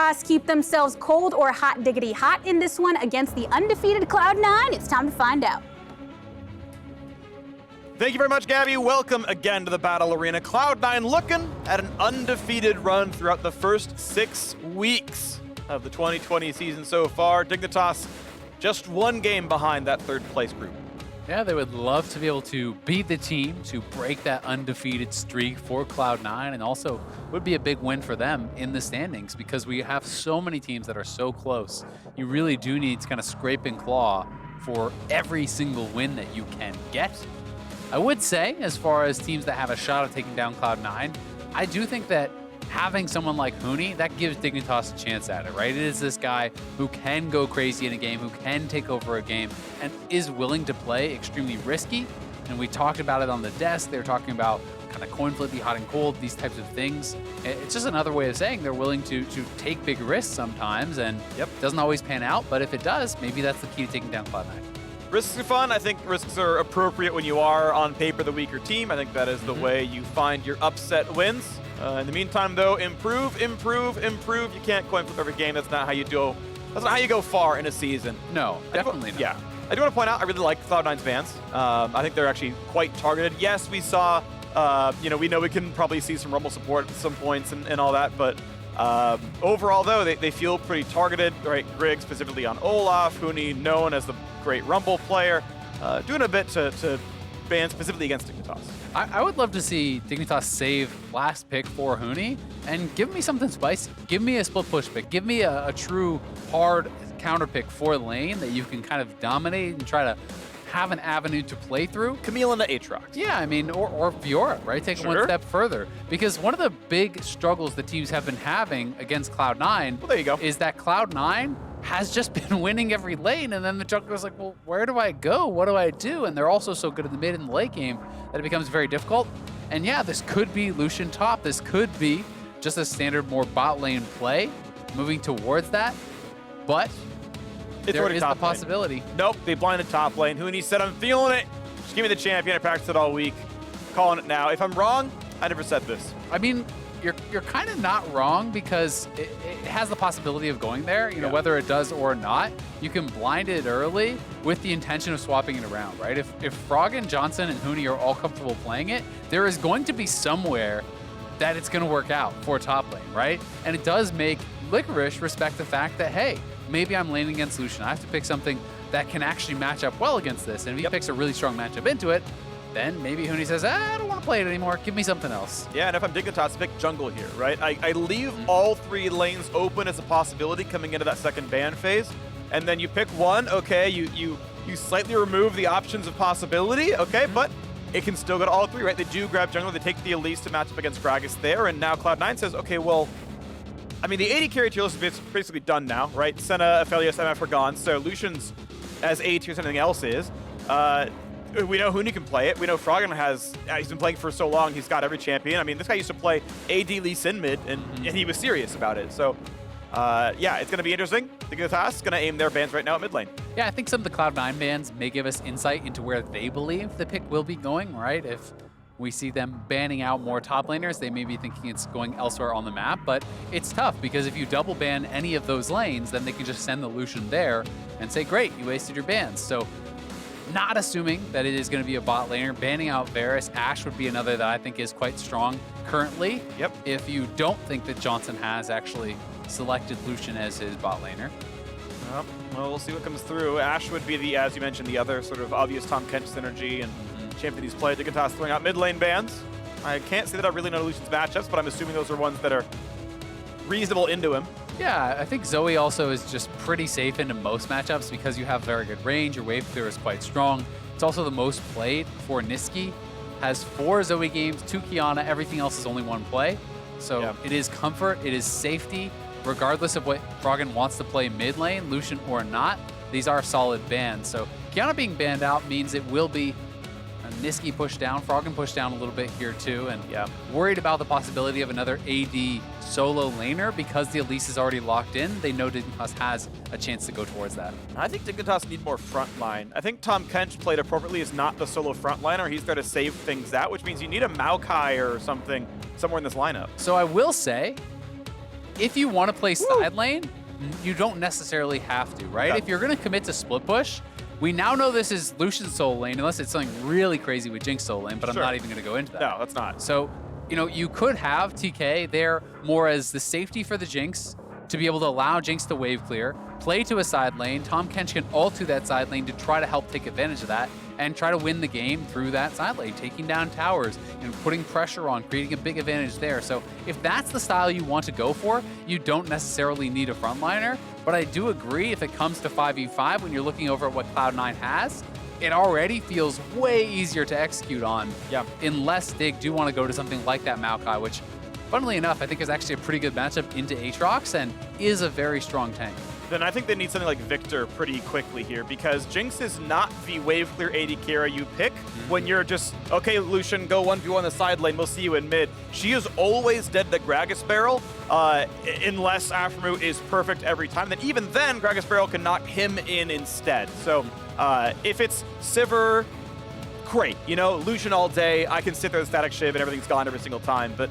Dignitas keep themselves cold or hot diggity hot in this one against the undefeated Cloud9? It's time to find out. Thank you very much, Gabby. Welcome again to the Battle Arena. Cloud9 looking at an undefeated run throughout the first 6 weeks of the 2020 season so far. Dignitas just one game behind that third place group. Yeah, they would love to be able to beat the team to break that undefeated streak for Cloud9, and also would be a big win for them in the standings because we have so many teams that are so close. You really do need to kind of scrape and claw for every single win that you can get. I would say, as far as teams that have a shot at taking down Cloud9, I do think that having someone like Huni, that gives Dignitas a chance at it, right? It is this guy who can go crazy in a game, who can take over a game, and is willing to play extremely risky. And we talked about it on the desk. They were talking about kind of coin flip, be hot and cold, these types of things. It's just another way of saying they're willing to take big risks sometimes, and it doesn't always pan out, but if it does, maybe that's the key to taking down Cloud9. Risks are fun. I think risks are appropriate when you are on paper the weaker team. I think that is the way you find your upset wins. In the meantime, though, improve, improve, improve. You can't coin flip every game. That's not how you do. That's not how you go far in a season. No, definitely not. Yeah, I do want to point out I really like Cloud9's bans. I think they're actually quite targeted. Yes, we saw. We know we can probably see some Rumble support at some points and all that, but overall, though, they feel pretty targeted. Right, Grig specifically on Olaf, Huni known as the great Rumble player, doing a bit to ban specifically against Dignitas. I would love to see Dignitas save last pick for Huni and give me something spicy. Give me a split push pick. Give me a true hard counter pick for lane that you can kind of dominate and try to have an avenue to play through. Camille into Aatrox. Yeah, I mean, or Fiora, right? Take it one step further. Because one of the big struggles the teams have been having against Cloud9 well, there you go. is that Cloud9 has just been winning every lane, and then the jungler's like, well, where do I go? What do I do? And they're also so good in the mid and the late game that it becomes very difficult. And yeah, this could be Lucian top. This could be just a standard more bot lane play, moving towards that. But there is the possibility. Nope, they blinded top lane. Huni said, I'm feeling it. Just give me the champion. I practiced it all week. Calling it now. If I'm wrong, I never said this. I mean, you're kind of not wrong because it has the possibility of going there, you know, whether it does or not. You can blind it early with the intention of swapping it around, right? If Froggen, Johnsun, and Huni are all comfortable playing it, there is going to be somewhere that it's going to work out for top lane, right? And it does make Licorice respect the fact that, hey, maybe I'm laning against Lucian. I have to pick something that can actually match up well against this. And if he picks a really strong matchup into it, then maybe Huni says, I don't want to play it anymore. Give me something else. Yeah, and if I'm Dignitas, pick jungle here, right? I leave all 3 lanes open as a possibility coming into that second ban phase. And then you pick one, okay, you slightly remove the options of possibility, okay, but it can still go to all 3, right? They do grab jungle, they take the Elise to match up against Gragas there, and now Cloud9 says, okay, well, I mean, the 80 carry tier list is basically done now, right? Senna, Aphelios, MF are gone, so Lucian's as A tier as anything else is. We know Huni can play it. We know Froggen has, he's been playing for so long, he's got every champion. I mean, this guy used to play AD Lee Sin mid, and he was serious about it. So, yeah, it's going to be interesting. Dignitas going to aim their bans right now at mid lane. Yeah, I think some of the Cloud9 bans may give us insight into where they believe the pick will be going, right? If we see them banning out more top laners, they may be thinking it's going elsewhere on the map, but it's tough because if you double ban any of those lanes, then they can just send the Lucian there and say, great, you wasted your bans. So not assuming that it is going to be a bot laner. Banning out Varus, Ashe would be another that I think is quite strong currently. Yep. If you don't think that Johnsun has actually selected Lucian as his bot laner. Well, we'll see what comes through. Ashe would be the, as you mentioned, the other sort of obvious Tom Kench synergy and champion he's played. Dignitas throwing out mid lane bans. I can't say that I really know Lucian's matchups, but I'm assuming those are ones that are reasonable into him. Yeah, I think Zoe also is just pretty safe into most matchups because you have very good range. Your wave clear is quite strong. It's also the most played for Nisqy. Has 4 Zoe games, 2 Kiana. Everything else is only 1 play. So it is comfort, it is safety. Regardless of what Froggen wants to play mid lane, Lucian or not, these are solid bans. So Kiana being banned out means it will be a Nisqy push down, Froggen push down a little bit here too, and worried about the possibility of another AD solo laner because the Elise is already locked in. They know Dignitas has a chance to go towards that. I think Dignitas need more front line. I think Tom Kench played appropriately as not the solo front liner. He's there to save things out, which means you need a Maokai or something somewhere in this lineup. So I will say, if you want to play side lane, you don't necessarily have to, right? Okay. If you're going to commit to split push, we now know this is Lucian's solo lane, unless it's something really crazy with Jinx solo lane, but Sure. I'm not even going to go into that. No, that's not. So, you know, you could have TK there more as the safety for the Jinx to be able to allow Jinx to wave clear, play to a side lane. Tahm Kench can ult to that side lane to try to help take advantage of that and try to win the game through that side lane, taking down towers and putting pressure on, creating a big advantage there. So if that's the style you want to go for, you don't necessarily need a frontliner. But I do agree if it comes to 5v5, when you're looking over at what Cloud9 has, it already feels way easier to execute on. Yeah. Unless they do want to go to something like that Maokai, which, funnily enough, I think is actually a pretty good matchup into Aatrox and is a very strong tank. Then I think they need something like Victor pretty quickly here, because Jinx is not the wave clear AD Kira you pick when you're just, okay, Lucian, go 1v1 the side lane, we'll see you in mid. She is always dead to Gragas Barrel, unless Aphromoo is perfect every time. Then even then, Gragas Barrel can knock him in instead. So if it's Sivir, great. You know, Lucian all day, I can sit there with Static Shiv and everything's gone every single time, but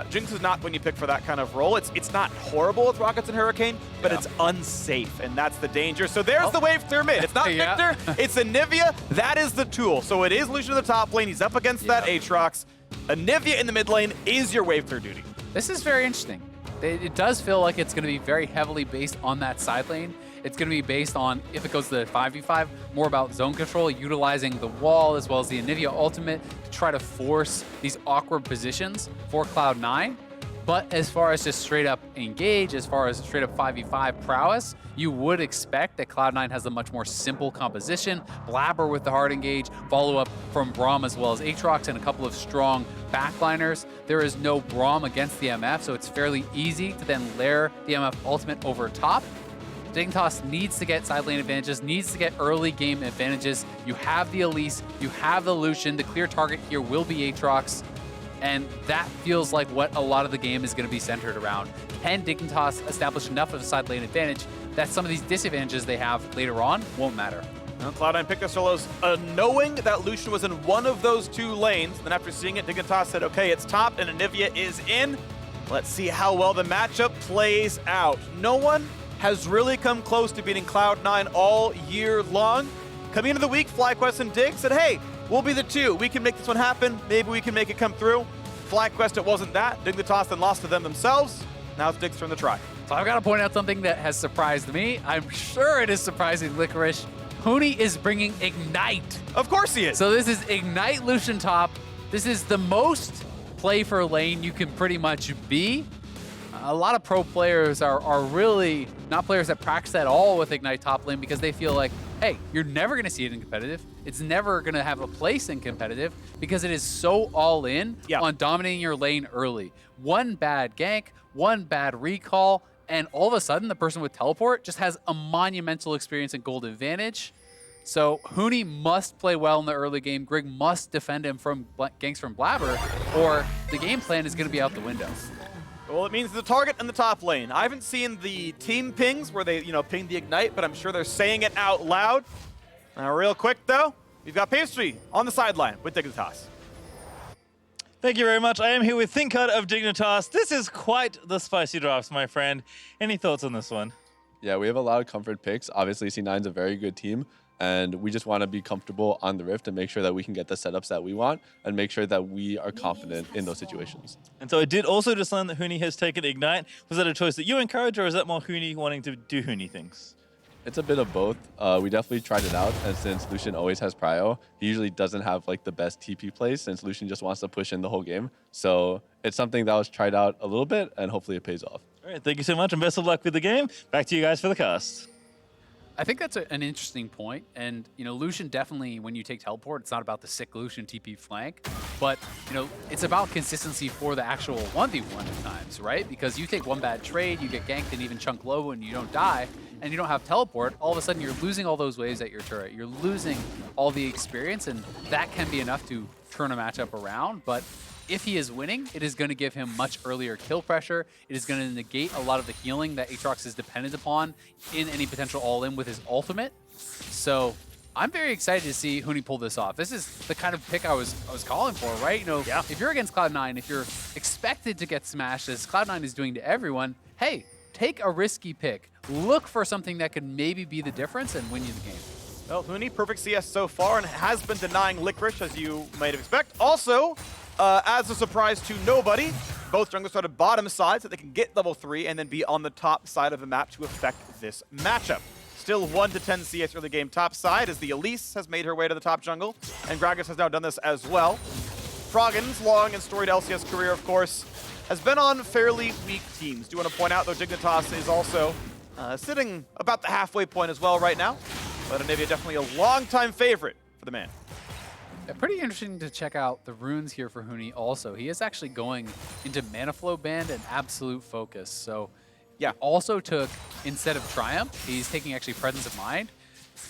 Jinx is not when you pick for that kind of role. It's not horrible with Rockets and Hurricane, but it's unsafe, and that's the danger. So there's the wave clear mid. It's not Victor, it's Anivia. That is the tool. So it is Lucian in the top lane. He's up against that Aatrox. Anivia in the mid lane is your wave clear duty. This is very interesting. It does feel like it's going to be very heavily based on that side lane. It's going to be based on, if it goes to the 5v5, more about zone control, utilizing the wall as well as the Anivia ultimate to try to force these awkward positions for Cloud9. But as far as just straight up engage, as far as straight up 5v5 prowess, you would expect that Cloud9 has a much more simple composition. Blaber with the hard engage, follow up from Braum as well as Aatrox, and a couple of strong backliners. There is no Braum against the MF, so it's fairly easy to then layer the MF ultimate over top. Dignitas needs to get side lane advantages, needs to get early game advantages. You have the Elise, you have the Lucian. The clear target here will be Aatrox, and that feels like what a lot of the game is going to be centered around. Can Dignitas establish enough of a side lane advantage that some of these disadvantages they have later on won't matter? Well, Cloud9 picked their solos knowing that Lucian was in one of those two lanes. Then after seeing it, Dignitas said, okay, it's top, and Anivia is in. Let's see how well the matchup plays out. No one has really come close to beating Cloud9 all year long. Coming into the week, FlyQuest and Dig said, hey, we'll be the two. We can make this one happen. Maybe we can make it come through. FlyQuest, it wasn't that. Dignitas then lost to them themselves. Now it's Dig's turn to try. So I've got to point out something that has surprised me. I'm sure it is surprising Licorice. Huni is bringing Ignite. Of course he is. So this is Ignite Lucian top. This is the most play for lane you can pretty much be. A lot of pro players are really not players that practice at all with Ignite top lane because they feel like, hey, you're never going to see it in competitive. It's never going to have a place in competitive because it is so all in on dominating your lane early. One bad gank, one bad recall, and all of a sudden the person with teleport just has a monumental experience and gold advantage. So Huni must play well in the early game. Grig must defend him from ganks from Blaber, or the game plan is going to be out the window. Well, it means the target in the top lane. I haven't seen the team pings where they, ping the Ignite, but I'm sure they're saying it out loud. Now, real quick, though, we've got Pastry on the sideline with Dignitas. Thank you very much. I am here with ThinkHut of Dignitas. This is quite the spicy drops, my friend. Any thoughts on this one? Yeah, we have a lot of comfort picks. Obviously, C9's a very good team, and we just want to be comfortable on the Rift and make sure that we can get the setups that we want and make sure that we are confident in those situations. And so I did also just learn that Huni has taken Ignite. Was that a choice that you encourage, or is that more Huni wanting to do Huni things? It's a bit of both. We definitely tried it out, and since Lucian always has prio, he usually doesn't have the best TP plays since Lucian just wants to push in the whole game. So it's something that was tried out a little bit, and hopefully it pays off. All right, thank you so much, and best of luck with the game. Back to you guys for the cast. I think that's an interesting point. And, Lucian definitely, when you take teleport, it's not about the sick Lucian TP flank, but, it's about consistency for the actual 1v1 at times, right? Because you take one bad trade, you get ganked and even chunk low and you don't die, and you don't have teleport, all of a sudden you're losing all those waves at your turret. You're losing all the experience, and that can be enough to turn a matchup around. But if he is winning, it is going to give him much earlier kill pressure. It is going to negate a lot of the healing that Aatrox is dependent upon in any potential all-in with his ultimate. So I'm very excited to see Huni pull this off. This is the kind of pick I was calling for, right? If you're against Cloud9, if you're expected to get smashed, as Cloud9 is doing to everyone, hey, take a risky pick. Look for something that could maybe be the difference and win you the game. Well, Huni, perfect CS so far, and has been denying Licorice, as you might expect. Also, as a surprise to nobody, both junglers started bottom side so they can get level 3 and then be on the top side of the map to affect this matchup. Still 1 to 10 CS early game top side as the Elise has made her way to the top jungle, and Gragas has now done this as well. Froggen's long and storied LCS career, of course, has been on fairly weak teams. Do want to point out, though, Dignitas is also sitting about the halfway point as well right now. But Anivia definitely a long-time favorite for the man. Yeah, pretty interesting to check out the runes here for Huni also. He is actually going into Mana Flow Band and Absolute Focus. So yeah, also took, instead of Triumph, he's taking actually Presence of Mind.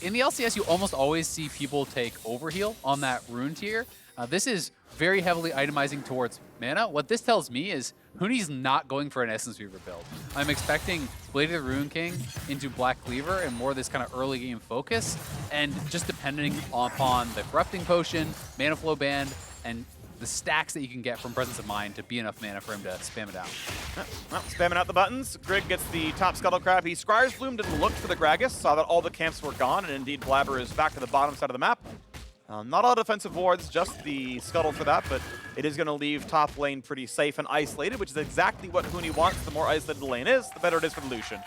In the LCS, you almost always see people take Overheal on that rune tier. This is very heavily itemizing towards mana. What this tells me is Huni's not going for an Essence Weaver build. I'm expecting Blade of the Rune King into Black Cleaver and more of this kind of early game focus, and just depending upon the Corrupting Potion, Mana Flow Band, and the stacks that you can get from Presence of Mind to be enough mana for him to spam it out. Well, spamming out the buttons. Grig gets the top Scuttle Crab. He Scryer's Bloom didn't look for the Gragas, saw that all the camps were gone, and indeed Blaber is back to the bottom side of the map. Not a lot of defensive wards, just the Scuttle for that, but it is going to leave top lane pretty safe and isolated, which is exactly what Huni wants. The more isolated the lane is, the better it is for the Lucian.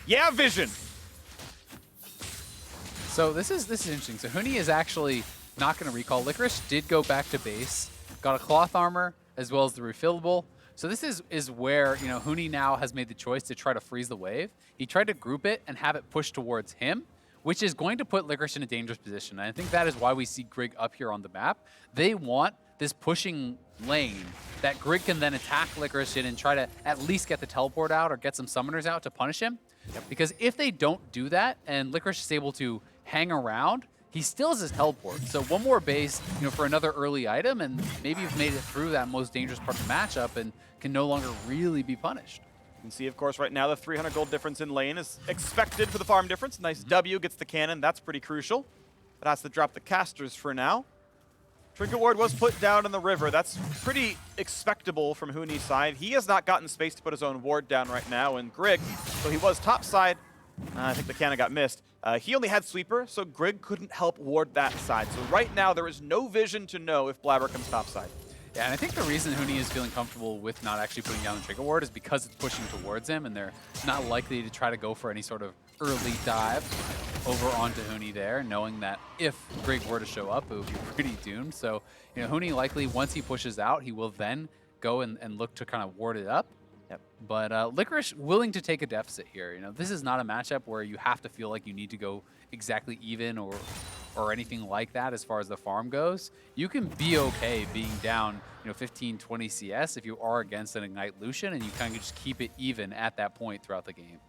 Yeah, vision! So this is interesting. So Huni is actually not going to recall. Licorice did go back to base, got a cloth armor as well as the refillable. So this is where, you know, Huni now has made the choice to try to freeze the wave. He tried to group it and have it push towards him, which is going to put Licorice in a dangerous position. And I think that is why we see Grig up here on the map. They want this pushing lane that Grig can then attack Licorice in and try to at least get the teleport out or get some summoners out to punish him. Because if they don't do that and Licorice is able to hang around, he still has his teleport. So one more base, you know, for another early item, and maybe you've made it through that most dangerous part of the matchup and can no longer really be punished. You can see, of course, right now the 300 gold difference in lane is expected for the farm difference. Nice W gets the cannon. That's pretty crucial. But has to drop the casters for now. Trinket Ward was put down in the river. That's pretty expectable from Huni's side. He has not gotten space to put his own ward down right now. And Grig, so he was top side. I think the cannon got missed. He only had Sweeper, so Grig couldn't help ward that side. So right now there is no vision to know if Blaber comes top side. Yeah, and I think the reason Huni is feeling comfortable with not actually putting down the Trinket Ward is because it's pushing towards him, and they're not likely to try to go for any sort of early dive over onto Huni there, knowing that if Grig were to show up, it would be pretty doomed. So, you know, Huni likely, once he pushes out, he will then go and look to kind of ward it up. Yep. But Licorice willing to take a deficit here. You know, this is not a matchup where you have to feel like you need to go exactly even or anything like that as far as the farm goes. You can be okay being down, you know, 15, 20 CS if you are against an Ignite Lucian, and you kind of just keep it even at that point throughout the game.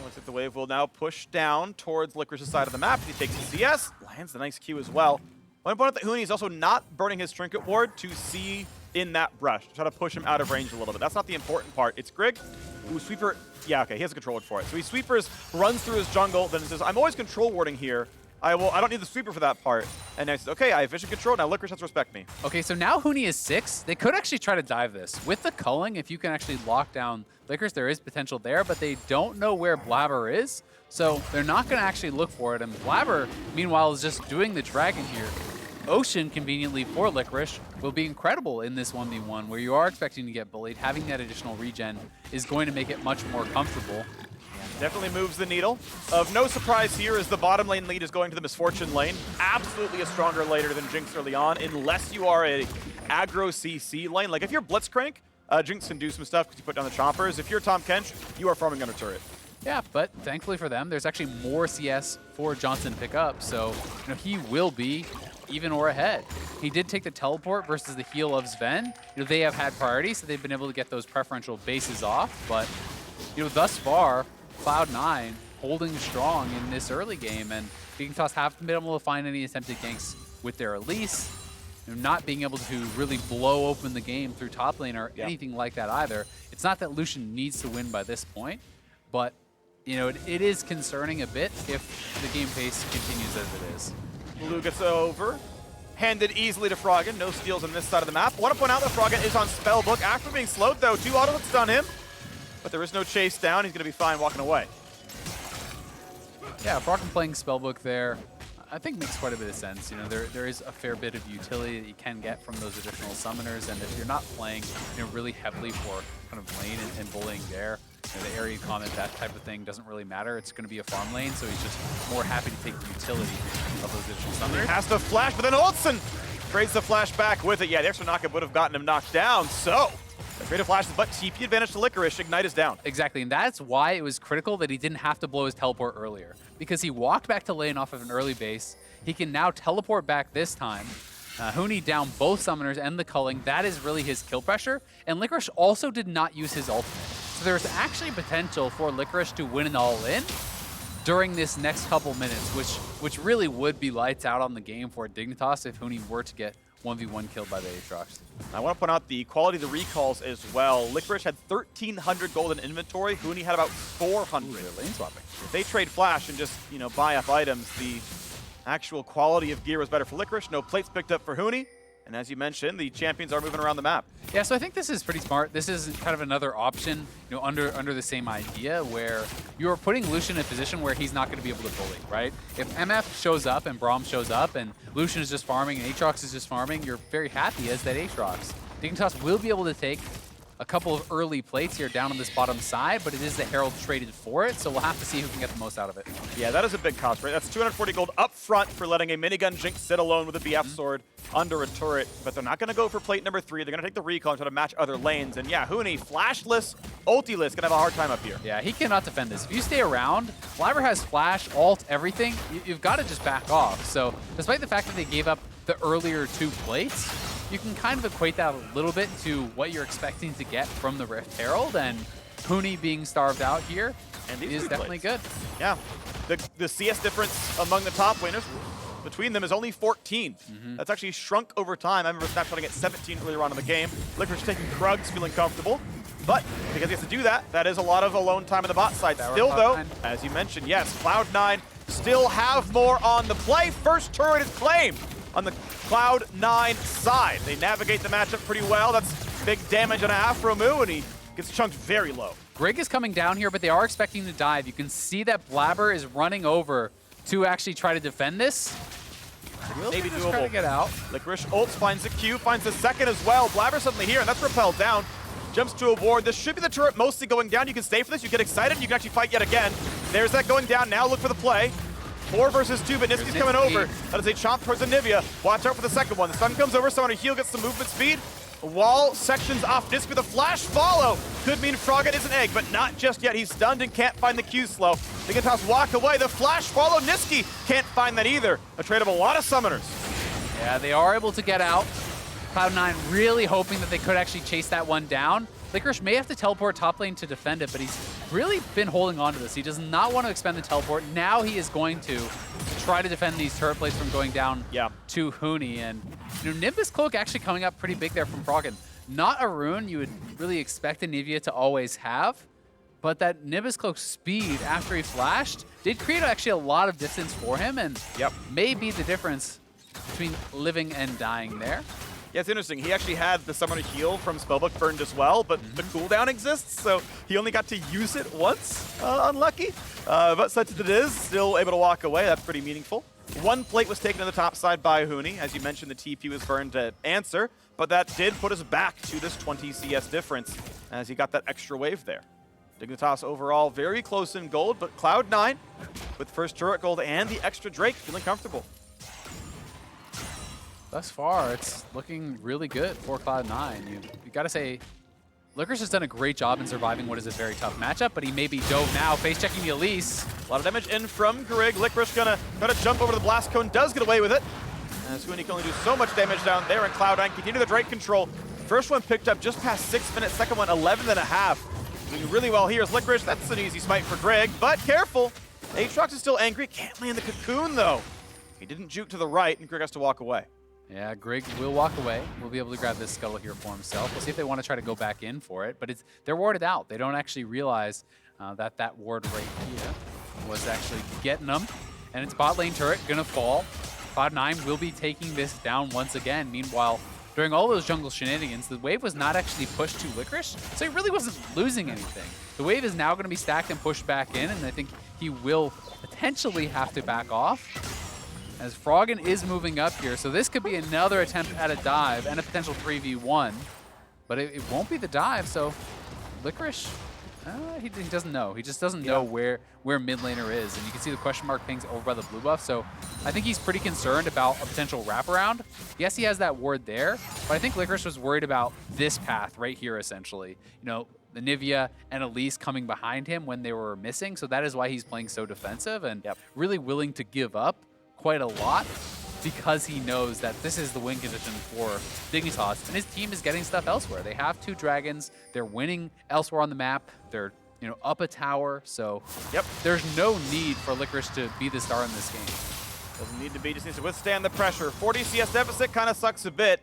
Looks like the wave will now push down towards Licorice's side of the map. He takes the CS, lands the nice Q as well. One point out that Huni is also not burning his Trinket Ward to see in that brush, to try to push him out of range a little bit. That's not the important part. It's Grig, who Sweeper, yeah, okay, he has a control ward for it. So he Sweepers, runs through his jungle, then says, I'm always control warding here. I don't need the Sweeper for that part. And now he says, okay, I have vision control, now Licorice has to respect me. Okay, so now Huni is 6. They could actually try to dive this. With the culling, if you can actually lock down Licorice, there is potential there, but they don't know where Blaber is, so they're not going to actually look for it. And Blaber, meanwhile, is just doing the dragon here. Ocean, conveniently for Licorice, will be incredible in this 1v1, where you are expecting to get bullied. Having that additional regen is going to make it much more comfortable. Definitely moves the needle. Of no surprise here is the bottom lane lead is going to the Misfortune lane. Absolutely a stronger laner than Jinx early on, unless you are a aggro CC lane. Like if you're Blitzcrank, Jinx can do some stuff because you put down the choppers. If you're Tom Kench, you are farming under turret. Yeah, but thankfully for them, there's actually more CS for Johnsun to pick up, so you know, he will be even or ahead. He did take the teleport versus the heal of Zven. You know, they have had priority, so they've been able to get those preferential bases off, but you know, thus far, Cloud9 holding strong in this early game, and Dignitas haven't been able to find any attempted ganks with their Elise. You know, not being able to really blow open the game through top lane or anything like that either. It's not that Lucian needs to win by this point, but you know, it is concerning a bit if the game pace continues as it is. Blue gets over. Handed easily to Froggen. No steals on this side of the map. Want to point out that Froggen is on Spellbook after being slowed, though. 2 auto stun him. but there is no chase down. He's going to be fine walking away. Yeah, Froggen playing Spellbook there, I think makes quite a bit of sense. You know, there is a fair bit of utility that you can get from those additional summoners, and if you're not playing, you know, really heavily for kind of lane and bullying there, you know, the area comment, that type of thing doesn't really matter. It's going to be a farm lane, so he's just more happy to take the utility of those additional summoners. He has to flash, but then Olsen trades the flash back with it. Yeah, the extra knockup would have gotten him knocked down, so the creative flashes, but TP advantage to Licorice. Ignite is down. Exactly, and that's why it was critical that he didn't have to blow his teleport earlier, because he walked back to lane off of an early base. He can now teleport back this time. Huni down both summoners and the culling. That is really his kill pressure, and Licorice also did not use his ultimate. So there's actually potential for Licorice to win an all-in during this next couple minutes, which really would be lights out on the game for Dignitas if Huni were to get 1v1 killed by the Aatrox. I want to point out the quality of the recalls as well. Licorice had 1,300 gold in inventory. Huni had about 400. Ooh, they're lane swapping. If they trade flash and just, you know, buy up items, the actual quality of gear was better for Licorice. No plates picked up for Huni. And as you mentioned, the champions are moving around the map. Yeah, so I think this is pretty smart. This is kind of another option, you know, under the same idea where you're putting Lucian in a position where he's not going to be able to bully, right? If MF shows up and Braum shows up and Lucian is just farming and Aatrox is just farming, you're very happy as that Aatrox. Dignitas will be able to take a couple of early plates here down on this bottom side, but it is the Herald traded for it, so we'll have to see who can get the most out of it. Yeah, that is a big cost, right? That's 240 gold up front for letting a minigun Jinx sit alone with a BF sword under a turret, but they're not going to go for plate number 3. They're going to take the recall and try to match other lanes, and yeah, Huni, flashless, ultiless, going to have a hard time up here. Yeah, he cannot defend this. If you stay around, Blaber has flash, ult, everything, you've got to just back off. So despite the fact that they gave up the earlier 2 plates, you can kind of equate that a little bit to what you're expecting to get from the Rift Herald, and Huni being starved out here and is definitely good. Yeah, the CS difference among the top laners between them is only 14. That's actually shrunk over time. I remember snapshotting at 17 earlier on in the game. Licorice taking Krugs, feeling comfortable. But because he has to do that, that is a lot of alone time on the bot side. Still though, as you mentioned, yes, Cloud9 still have more on the play. First turret is claimed on the Cloud9 side. They navigate the matchup pretty well. That's big damage on Aphromoo, and he gets chunked very low. Grig is coming down here, but they are expecting to dive. You can see that Blaber is running over to actually try to defend this. Maybe doable. Trying to get out. Licorice ults, finds the Q, finds the second as well. Blaber suddenly here, and that's repelled down. Jumps to a ward. This should be the turret mostly going down. You can stay for this. You get excited. You can actually fight yet again. There's that going down. Now look for the play. 4 versus 2, but Nisqy's coming over. That is a chomp towards Anivia. Watch out for the second one. The stun comes over, someone to heal gets some movement speed. Wall sections off Nisqy with a flash follow. Could mean Froggen is an egg, but not just yet. He's stunned and can't find the Q slow. Dignitas walk away. The flash follow. Nisqy can't find that either. A trade of a lot of summoners. Yeah, they are able to get out. Cloud9 really hoping that they could actually chase that one down. Licorice may have to teleport top lane to defend it, but he's really been holding on to this. He does not want to expend the teleport. Now he is going to try to defend these turret plates from going down to Huni. And you know, Nimbus Cloak actually coming up pretty big there from Froggen. Not a rune you would really expect Anivia to always have, but that Nimbus Cloak speed after he flashed did create actually a lot of distance for him, and may be the difference between living and dying there. Yeah, it's interesting. He actually had the Summoner Heal from Spellbook burned as well, but the cooldown exists, so he only got to use it once. Unlucky. But such as it is, still able to walk away. That's pretty meaningful. 1 plate was taken on the top side by Huni. As you mentioned, the TP was burned at answer, but that did put us back to this 20 CS difference as he got that extra wave there. Dignitas overall very close in gold, but Cloud9 with first turret gold and the extra Drake feeling comfortable. Thus far, it's looking really good for Cloud9. You got to say, Licorice has done a great job in surviving what is a very tough matchup, but he may be dove now, face-checking the Elise. A lot of damage in from Grig. Licorice gonna try to jump over the blast cone, does get away with it. As Huni can only do so much damage down there, and Cloud9 continue the Drake control. First one picked up just past 6 minutes, second one 11.5. Doing really well here is Licorice. That's an easy smite for Grig, but careful. Aatrox is still angry, can't land the cocoon though. He didn't juke to the right, and Grig has to walk away. Yeah, Grig will walk away. We'll be able to grab this scuttle here for himself. We'll see if they want to try to go back in for it, but they're warded out. They don't actually realize that ward right here was actually getting them. And it's bot lane turret gonna fall. Cloud9 will be taking this down once again. Meanwhile, during all those jungle shenanigans, the wave was not actually pushed to Licorice, so he really wasn't losing anything. The wave is now going to be stacked and pushed back in, and I think he will potentially have to back off, as Froggen is moving up here. So this could be another attempt at a dive and a potential 3v1, but it won't be the dive, so Licorice, he doesn't know. He just doesn't know where mid laner is, and you can see the question mark pings over by the blue buff, so I think he's pretty concerned about a potential wraparound. Yes, he has that ward there, but I think Licorice was worried about this path right here, essentially. You know, the Nivea and Elise coming behind him when they were missing, so that is why he's playing so defensive and really willing to give up quite a lot, because he knows that this is the win condition for Dignitas, and his team is getting stuff elsewhere. They have 2 dragons, they're winning elsewhere on the map, they're up a tower, so there's no need for Licorice to be the star in this game. Doesn't need to be, just needs to withstand the pressure. 40 CS deficit kind of sucks a bit.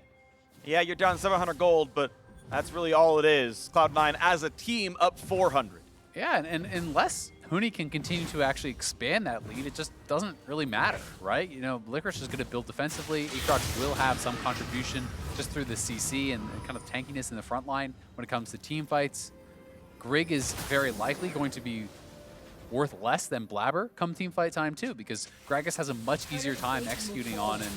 Yeah, you're down 700 gold, but that's really all it is. Cloud9 as a team up 400. Yeah, and unless Huni can continue to actually expand that lead, it just doesn't really matter, right? You know, Licorice is going to build defensively. Aatrox will have some contribution just through the CC and kind of tankiness in the front line when it comes to team fights. Grig is very likely going to be worth less than Blaber come team fight time too, because Gragas has a much easier time executing on and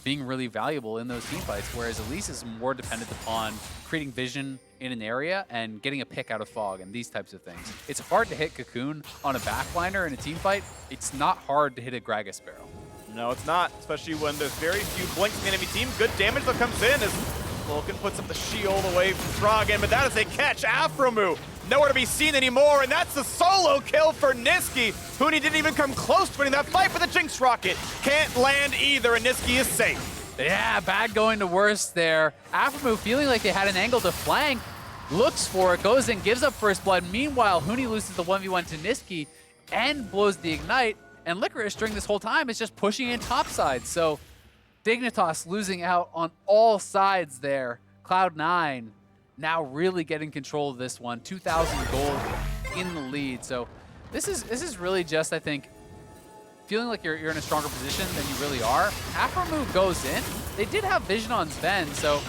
being really valuable in those team fights, whereas Elise is more dependent upon creating vision in an area and getting a pick out of fog and these types of things. It's hard to hit Cocoon on a backliner in a team fight. It's not hard to hit a Gragas Sparrow. No, it's not, especially when there's very few blinks in the enemy team. Good damage that comes in as Vulcan puts up the shield away from Froggen, but that is a catch. Aphromoo nowhere to be seen anymore, and that's the solo kill for Nisqy. Huni didn't even come close to winning that fight, but the Jinx Rocket can't land either, and Nisqy is safe. Yeah, bad going to worse there. Aphromoo feeling like they had an angle to flank, looks for it, goes in, gives up first blood. Meanwhile, Huni loses the 1v1 to Nisqy and blows the ignite, and Licorice during this whole time is just pushing in topside. So Dignitas losing out on all sides there. Cloud9 now really getting control of this one. 2,000 gold in the lead. So this is really just, I think, feeling like you're in a stronger position than you really are. Aphromoo goes in. They did have vision on Zven, so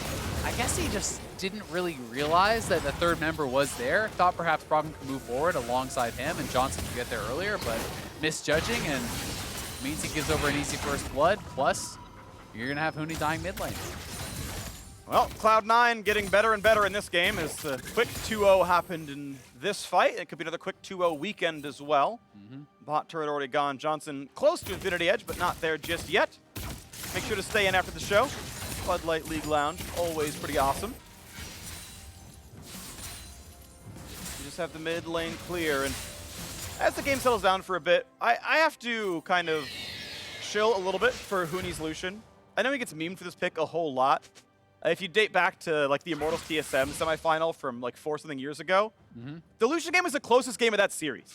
I guess he just didn't really realize that the third member was there. Thought perhaps Froggen could move forward alongside him and Johnsun could get there earlier, but misjudging, and means he gives over an easy first blood. Plus, you're going to have Huni dying mid lane. Well, Cloud9 getting better and better in this game as the quick 2-0 happened in this fight. It could be another quick 2-0 weekend as well. Bot turret already gone. Johnsun close to Infinity Edge, but not there just yet. Make sure to stay in after the show. Floodlight League Lounge, always pretty awesome. You just have the mid lane clear, and as the game settles down for a bit, I have to kind of chill a little bit for Huni's Lucian. I know he gets memed for this pick a whole lot. If you date back to like the Immortals TSM semifinal from like 4-something years ago, the Lucian game was the closest game of that series.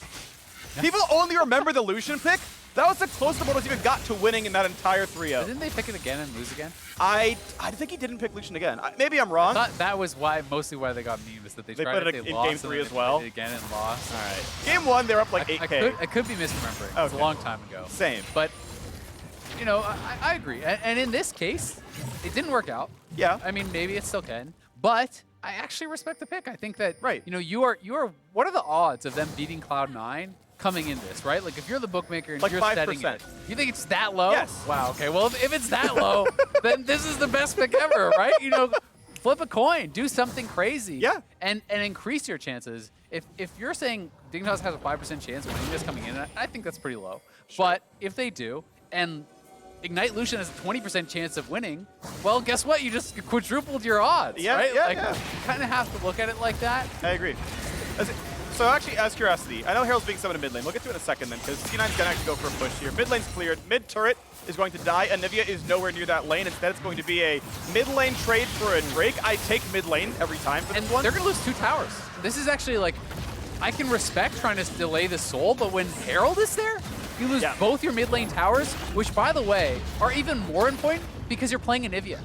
People only remember the Lucian pick. That was the closest Immortals even got to winning in that entire 3-0. Didn't they pick it again and lose again? I think he didn't pick Lucian again. Maybe I'm wrong. I thought that was mostly why they got memed, is that they tried put it it, they in lost, game 3 and as well. They played it again and lost. All right. Game 1, they're up like 8K. I could be misremembering. It's a long time ago. Same. But, you know, I agree. And in this case, it didn't work out. Yeah. I mean, maybe it still can. But I actually respect the pick. I think that, right. You know, you are. What are the odds of them beating Cloud9 coming in this, right? Like, if you're the bookmaker and like you're 5%. setting it, you think it's that low? Yes. Wow, okay. Well, if it's that low, then this is the best pick ever, right? You know, flip a coin, do something crazy. Yeah. And increase your chances. If you're saying Dignitas has a 5% chance of winning this coming in, I think that's pretty low. Sure. But if they do, and Ignite Lucian has a 20% chance of winning, well, guess what? You just quadrupled your odds, right? Yeah, like, yeah. You kind of have to look at it like that. I agree. So actually, as curiosity, I know Herald's being summoned in mid lane. We'll get to it in a second then, because C9's going to actually go for a push here. Mid lane's cleared. Mid turret is going to die. Anivia is nowhere near that lane. Instead, it's going to be a mid lane trade for a Drake. I take mid lane every time for this one. They're going to lose 2 towers. This is actually like, I can respect trying to delay the soul, but when Herald is there, you lose both your mid lane towers, which, by the way, are even more important because you're playing Anivia.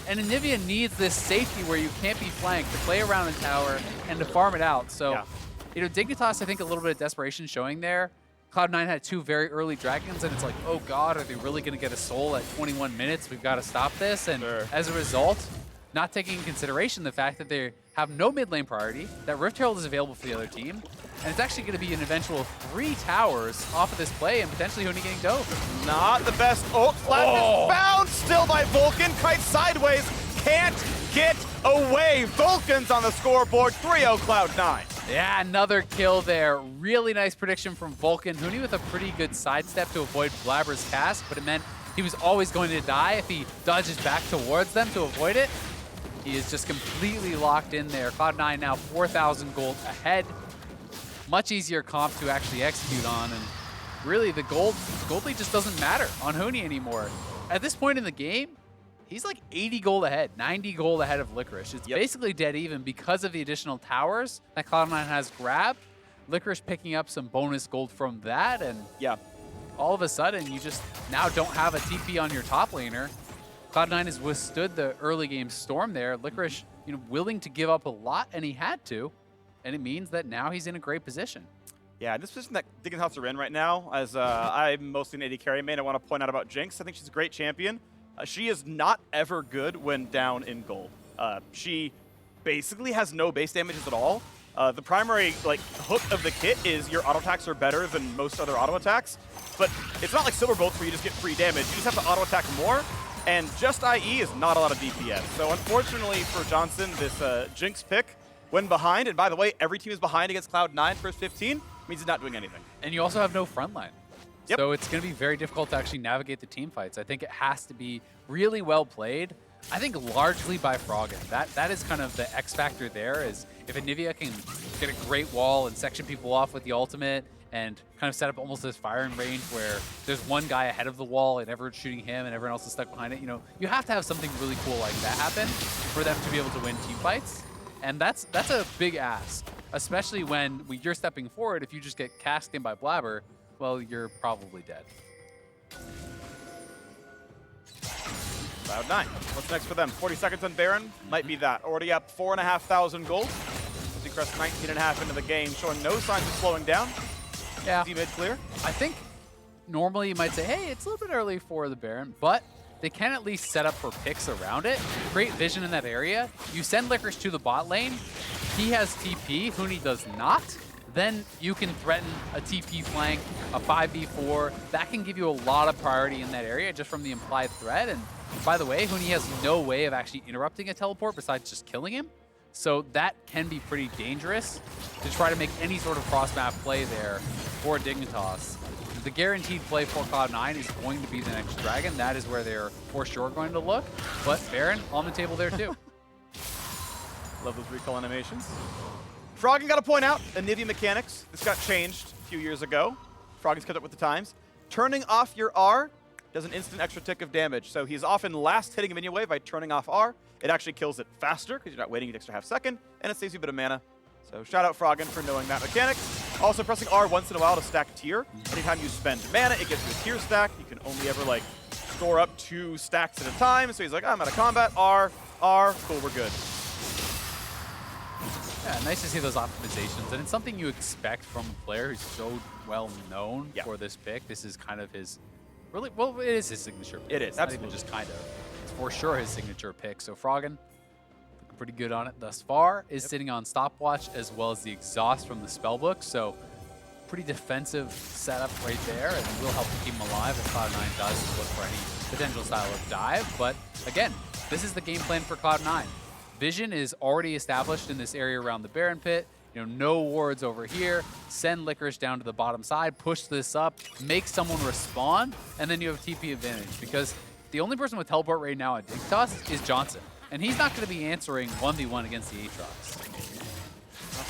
And Anivia needs this safety where you can't be flanked to play around the tower and to farm it out. So, you know, Dignitas, I think a little bit of desperation showing there. Cloud9 had 2 very early dragons, and it's like, oh god, are they really going to get a soul at 21 minutes? We've got to stop this. And as a result, not taking into consideration the fact that they have no mid lane priority, that Rift Herald is available for the other team, and it's actually going to be an eventual 3 towers off of this play and potentially Huni getting dove. Not the best ult. Flat is found still by Vulcan. Kite sideways. Can't get away. Vulcan's on the scoreboard. 3-0 Cloud9. Yeah, another kill there. Really nice prediction from Vulcan. Huni with a pretty good sidestep to avoid Blaber's cast, but it meant he was always going to die if he dodges back towards them to avoid it. He is just completely locked in there. Cloud9 now 4,000 gold ahead. Much easier comp to actually execute on, and really the gold lead just doesn't matter on Huni anymore. At this point in the game, he's like 80 gold ahead, 90 gold ahead of Licorice. It's basically dead even because of the additional towers that Cloud9 has grabbed. Licorice picking up some bonus gold from that, and all of a sudden you just now don't have a TP on your top laner. Cloud9 has withstood the early game storm there. Licorice, willing to give up a lot, and he had to, and it means that now he's in a great position. Yeah, this position that Dignitas are in right now, as I'm mostly an AD carry main, I want to point out about Jinx. I think she's a great champion. She is not ever good when down in gold. She basically has no base damages at all. The primary hook of the kit is your auto attacks are better than most other auto attacks, but it's not like Silver Bolts where you just get free damage. You just have to auto attack more, and just IE is not a lot of DPS. So unfortunately for Johnsun, this Jinx pick, when behind, and by the way, every team is behind against Cloud9 first 15, means he's not doing anything. And you also have no front line. So it's going to be very difficult to actually navigate the team fights. I think it has to be really well played. I think largely by Froggen. That is kind of the X factor there, is if Anivia can get a great wall and section people off with the ultimate and kind of set up almost this firing range where there's one guy ahead of the wall and everyone's shooting him and everyone else is stuck behind it. You have to have something really cool like that happen for them to be able to win team fights. And that's a big ask, especially when you're stepping forward. If you just get cast in by Blaber, well, you're probably dead. Cloud9, what's next for them? 40 seconds on Baron, might be that. Already up 4,500 gold. Seacrest 19.5 into the game, showing no signs of slowing down. Yeah. D mid clear. I think normally you might say, hey, it's a little bit early for the Baron, but they can at least set up for picks around it. Great vision in that area. You send Licorice to the bot lane. He has TP, Huni does not. Then you can threaten a TP flank, a 5v4. That can give you a lot of priority in that area just from the implied threat. And by the way, Huni has no way of actually interrupting a teleport besides just killing him. So that can be pretty dangerous to try to make any sort of cross-map play there for Dignitas. The guaranteed play for Cloud9 is going to be the next dragon. That is where they're for sure going to look. But Baron on the table there too. Love those recall animations. Froggen got to point out Anivia mechanics. This got changed a few years ago. Froggen's kept up with the times. Turning off your R does an instant extra tick of damage. So he's often last hitting a minion wave by turning off R. It actually kills it faster because you're not waiting an extra half second, and it saves you a bit of mana. So shout out Froggen for knowing that mechanic. Also pressing R once in a while to stack tier. Anytime you spend mana, it gives you a tier stack. You can only ever store up 2 stacks at a time. So he's like, I'm out of combat, R, cool, we're good. Yeah, nice to see those optimizations, and it's something you expect from a player who's so well known for this pick. This is kind of his, it is his signature pick. It is, it's absolutely. not even just kind of. It's for sure his signature pick. So Froggen, looking pretty good on it thus far, is sitting on stopwatch as well as the exhaust from the spellbook. So pretty defensive setup right there, and will help keep him alive if Cloud9 does look for any potential style of dive. But again, this is the game plan for Cloud9. Vision is already established in this area around the Baron pit. No wards over here. Send Licorice down to the bottom side, push this up, make someone respond, and then you have TP advantage. Because the only person with teleport right now at Dignitas is Johnsun, and he's not going to be answering 1v1 against the Aatrox.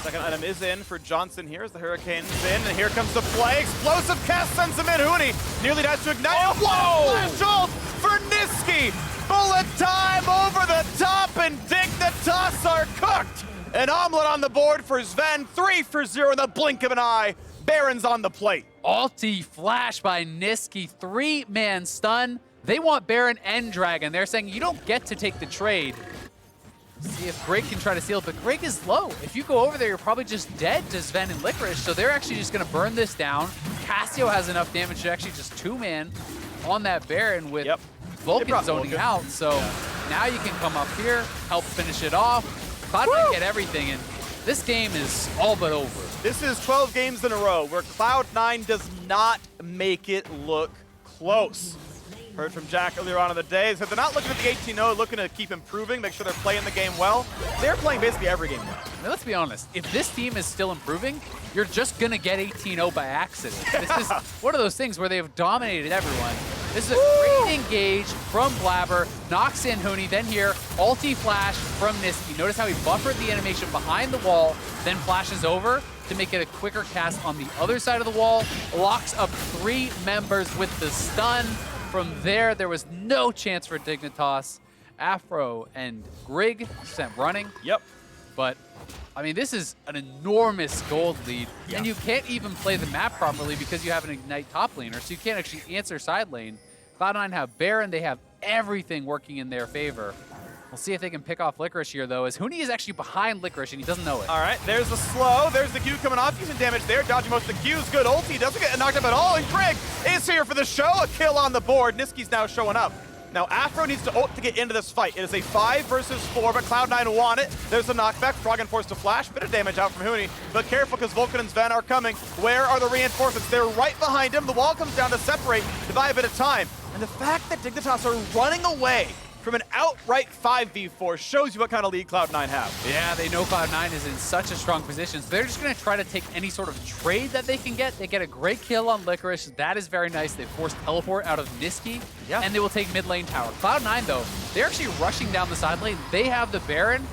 Second item is in for Johnsun here as the Hurricane's in, and here comes the play. Explosive cast sends him in. Huni nearly dies to ignite. Oh, what a flash ult for Nisqy! Bullet time over the top, and Dignitas are cooked! An omelet on the board for Zven, 3-0 in the blink of an eye. Baron's on the plate. Ulti flash by Nisqy, 3-man stun. They want Baron and Dragon. They're saying you don't get to take the trade. See if Grig can try to steal it, but Grig is low. If you go over there, you're probably just dead to Zven and Licorice, so they're actually just going to burn this down. Cassio has enough damage to actually just two-man on that Baron with Vulcan zoning out, so now you can come up here, help finish it off. Cloud9 get everything, and this game is all but over. This is 12 games in a row where Cloud9 does not make it look close. Heard from Jack earlier on in the day, so they're not looking at the 18-0, looking to keep improving, make sure they're playing the game well. They're playing basically every game well. I mean, let's be honest, if this team is still improving, you're just going to get 18-0 by accident. This is one of those things where they have dominated everyone. This is a great engage from Blaber, knocks in Huni, then here, ulti flash from Nisqy. Notice how he buffered the animation behind the wall, then flashes over to make it a quicker cast on the other side of the wall, locks up 3 members with the stun. From there was no chance for Dignitas. Aphro and Grig sent running. Yep. But, I mean, this is an enormous gold lead, and you can't even play the map properly because you have an Ignite top laner, so you can't actually answer side lane. Cloud9 have Baron, they have everything working in their favor. We'll see if they can pick off Licorice here, though, as Huni is actually behind Licorice, and he doesn't know it. All right, there's the slow. There's the Q coming off, using damage there, dodging most of the Qs. Good ulti, doesn't get knocked up at all, and Grig is here for the show. A kill on the board. Nisqy's now showing up. Now, Aphro needs to ult to get into this fight. It is a 5 versus 4, but Cloud9 want it. There's the knockback. Froggen forced to flash. Bit of damage out from Huni, but careful because Vulcan and Zven are coming. Where are the reinforcements? They're right behind him. The wall comes down to separate, to buy a bit of time. And the fact that Dignitas are running away from an outright 5v4 shows you what kind of lead Cloud9 have. Yeah, they know Cloud9 is in such a strong position, so they're just going to try to take any sort of trade that they can get. They get a great kill on Licorice. That is very nice. They force teleport out of Nisqy, and they will take mid lane tower. Cloud9, though, they're actually rushing down the side lane. They have the Baron,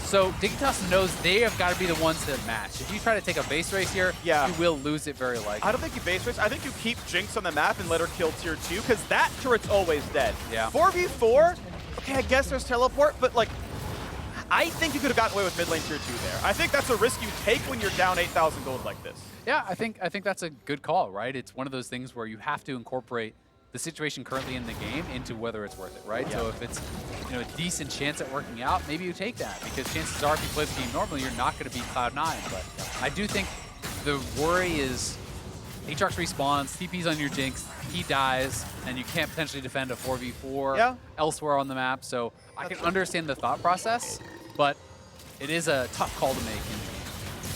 so Dignitas knows they have got to be the ones to match. If you try to take a base race here, you will lose it very likely. I don't think you base race. I think you keep Jinx on the map and let her kill tier 2, because that turret's always dead. 4v4, okay, I guess there's teleport, but like, I think you could have gotten away with mid lane tier 2 there. I think that's a risk you take when you're down 8,000 gold like this. Yeah, I think that's a good call, right? It's one of those things where you have to incorporate the situation currently in the game into whether it's worth it, right? So if it's a decent chance at working out, maybe you take that, because chances are if you play the game normally, you're not going to beat Cloud9. But I do think the worry is Aatrox respawns, TP's on your Jinx, he dies, and you can't potentially defend a 4v4 elsewhere on the map. So I can understand the thought process, but it is a tough call to make.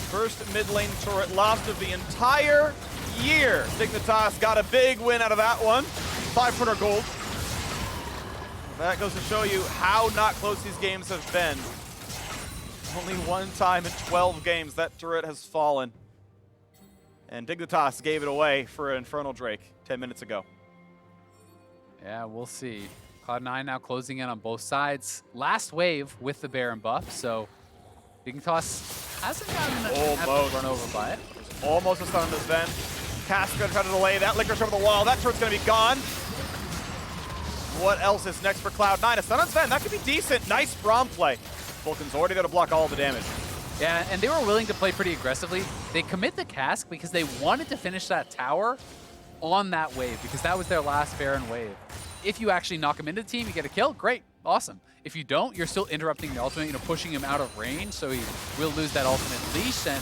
First mid lane turret lost of the entire year. Dignitas got a big win out of that one. 500 gold. That goes to show you how not close these games have been. Only one time in 12 games that turret has fallen. And Dignitas gave it away for an Infernal Drake 10 minutes ago. Yeah, we'll see. Cloud9 now closing in on both sides. Last wave with the Baron buff, so Dignitas hasn't gotten an run over by it. Almost a stun on this Zven. Cass gonna try to delay that. Licorice over the wall. That turret's gonna be gone. What else is next for Cloud9? A stun on Zven. That could be decent. Nice Braum play. Vulcan's already gonna block all the damage. Yeah, and they were willing to play pretty aggressively. They commit the cask because they wanted to finish that tower on that wave, because that was their last Baron wave. If you actually knock him into the team, you get a kill, great, awesome. If you don't, you're still interrupting the ultimate, pushing him out of range, so he will lose that ultimate leash, and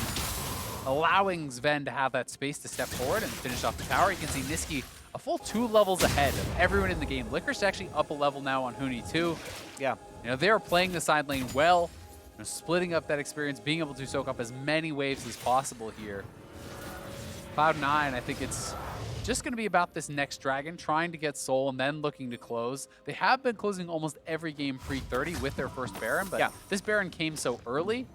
allowing Zven to have that space to step forward and finish off the tower. You can see Nisqy a full 2 levels ahead of everyone in the game. Licorice actually up a level now on Huni too. Yeah. They are playing the side lane well, splitting up that experience, being able to soak up as many waves as possible here. Cloud9, I think it's just going to be about this next dragon, trying to get soul and then looking to close. They have been closing almost every game pre-30 with their first Baron, but this Baron came so early.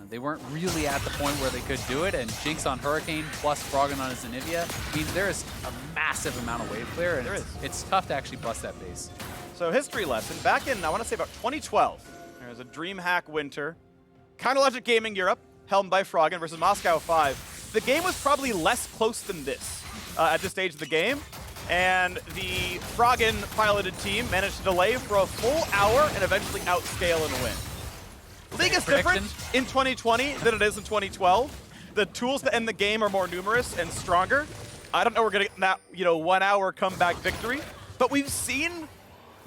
They weren't really at the point where they could do it, and Jinx on Hurricane plus Froggen on his Anivia means there is a massive amount of wave clear, and it's tough to actually bust that base. So history lesson, back in, I want to say about 2012, there was a DreamHack Winter, Logic Gaming Europe, helmed by Froggen versus Moscow 5. The game was probably less close than this at this stage of the game, and the Froggen piloted team managed to delay for a full hour and eventually outscale and win. League is different in 2020 than it is in 2012. The tools to end the game are more numerous and stronger. I don't know we're going to get that 1 hour comeback victory, but we've seen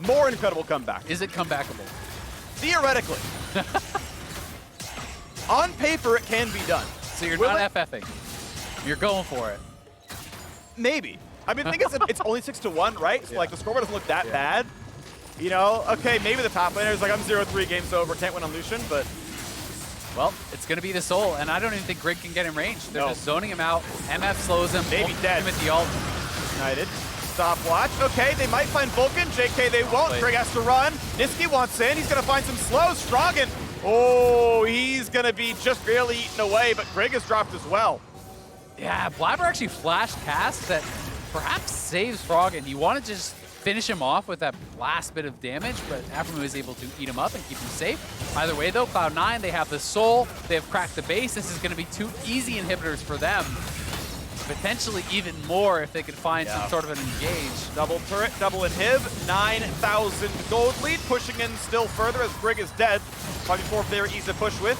more incredible comeback. Is it comebackable? theoretically, on paper, it can be done. So you're Will not it? FFing. You're going for it. Maybe. I mean, I think it's only 6-1, right? So, Yeah. like, the scoreboard doesn't look that bad. You know, okay, maybe the top laner is like, I'm 0-3 games over, can't win on Lucian, but Well, it's going to be the Soul, and I don't even think Grig can get in range. They're No. just zoning him out. MF slows him. Maybe Vulcan dead. him at the ult. United. Stopwatch. Okay, they might find Vulcan. JK, they won't. Wait. Grig has to run. Nisqy wants in. He's going to find some slows. Froggen. Oh, he's going to be just barely eaten away, but Grig has dropped as well. Yeah, Blaber actually flashed cast that perhaps saves Froggen. You want to just finish him off with that last bit of damage, but Aphromoo is able to eat him up and keep him safe. Either way, though, Cloud9, they have the Soul, they have cracked the base. This is going to be 2 easy inhibitors for them. Potentially even more if they could find some sort of an engage. Double turret, double inhib, 9,000 gold lead, pushing in still further as Grig is dead. Probably 4 very easy to push with.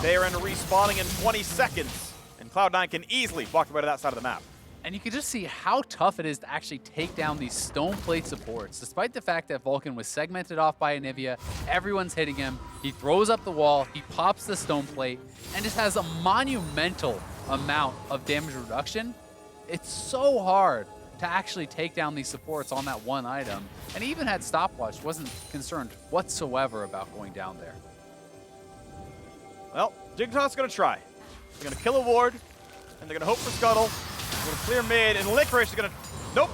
They are in respawning in 20 seconds, and Cloud9 can easily walk away to that side of the map. And you can just see how tough it is to actually take down these stone plate supports. Despite the fact that Vulcan was segmented off by Anivia, everyone's hitting him. He throws up the wall, he pops the stone plate, and just has a monumental amount of damage reduction. It's so hard to actually take down these supports on that one item. And he even had Stopwatch, wasn't concerned whatsoever about going down there. Well, Dignitas is going to try. They're going to kill a ward, and they're going to hope for Scuttle. They're going to clear mid, and Licorine is going to... Nope.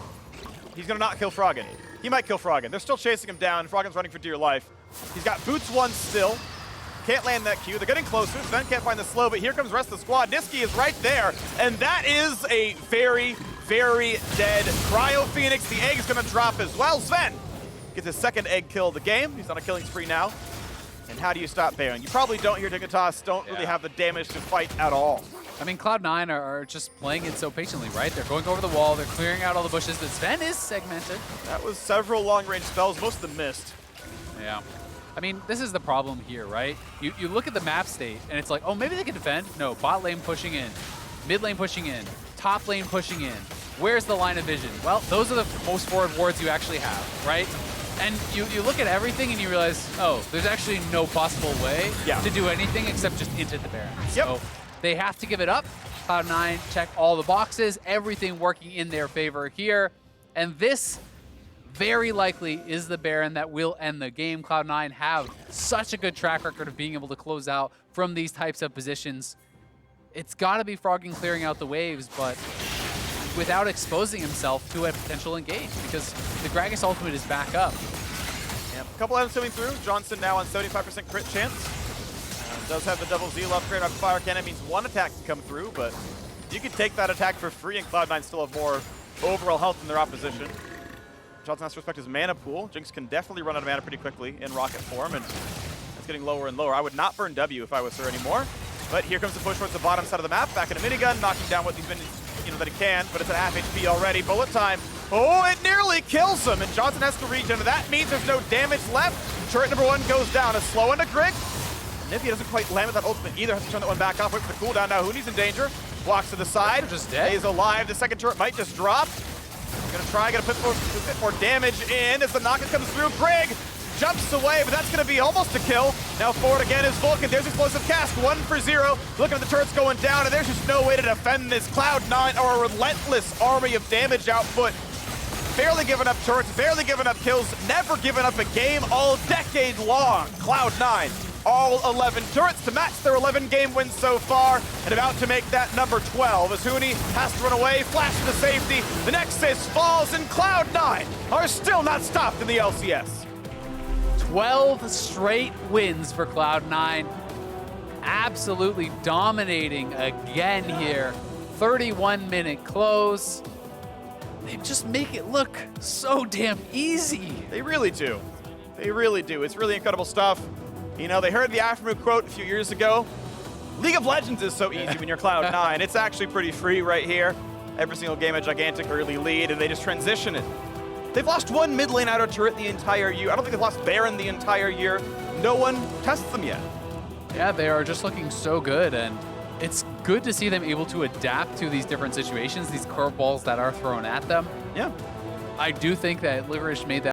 He's going to not kill Froggen. He might kill Froggen. They're still chasing him down. Froggen's running for dear life. He's got Boots 1 still. Can't land that Q. They're getting closer. Zven can't find the slow, but here comes the rest of the squad. Nisqy is right there, and that is a very, very dead Cryo Phoenix. The egg's going to drop as well. Zven gets his second egg kill of the game. He's on a killing spree now. And how do you stop Baron? You probably don't hear Dignitas don't really have the damage to fight at all. I mean, Cloud9 are just playing it so patiently, right? They're going over the wall, they're clearing out all the bushes, but Zven is segmented. That was several long-range spells, most of them missed. Yeah. I mean, this is the problem here, right? You look at the map state, and it's like, oh, maybe they can defend. No, bot lane pushing in, mid lane pushing in, top lane pushing in. Where's the line of vision? Well, those are the most forward wards you actually have, right? And you look at everything and you realize, oh, there's actually no possible way to do anything except just into the Baron. Yep. So they have to give it up. Cloud9 check all the boxes, everything working in their favor here. And this very likely is the Baron that will end the game. Cloud9 have such a good track record of being able to close out from these types of positions. It's got to be Froggen clearing out the waves, but without exposing himself to a potential engage, because the Gragas ultimate is back up. Yeah, a couple items coming through. Johnsun now on 75% crit chance. Does have the double zeal upgrade on fire cannon. Means one attack can come through, but you can take that attack for free, and Cloud9 still have more overall health than their opposition. Johnsun has to respect his mana pool. Jinx can definitely run out of mana pretty quickly in rocket form, and it's getting lower and lower. I would not burn W if I was her anymore. But here comes the push towards the bottom side of the map. Back in a minigun, knocking down what he's been, that he can, but it's at half HP already. Bullet time. Oh, it nearly kills him, and Johnsun has to regen. That means there's no damage left. Turret number 1 goes down. A slow into Grig. Nifty doesn't quite land with that ultimate either. Has to turn that one back off. Wait for the cooldown now. Huni's in danger. Walks to the side. Just dead. Stays alive. The second turret might just drop. Gonna put a bit more damage in as the knock comes through. Grig jumps away, but that's gonna be almost a kill. Now forward again is Vulcan. There's explosive cast, 1 for 0. Looking at the turrets going down, and there's just no way to defend this. Cloud9 are a relentless army of damage output. Barely giving up turrets, barely giving up kills, never giving up a game all decade long. Cloud9, all 11 turrets to match their 11 game wins so far, and about to make that number 12 as Huni has to run away, flash to safety. The Nexus falls, and Cloud9 are still not stopped in the LCS. 12 straight wins for Cloud9. Absolutely dominating again here. 31-minute close. They just make it look so damn easy. They really do. They really do. It's really incredible stuff. You know, they heard the Aphromoo quote a few years ago. League of Legends is so easy when you're Cloud9. It's actually pretty free right here. Every single game a gigantic early lead, and they just transition it. They've lost 1 mid lane out of turret the entire year. I don't think they've lost Baron the entire year. No one tests them yet. Yeah, they are just looking so good, and it's good to see them able to adapt to these different situations, these curveballs that are thrown at them. Yeah. I do think that Licorice made that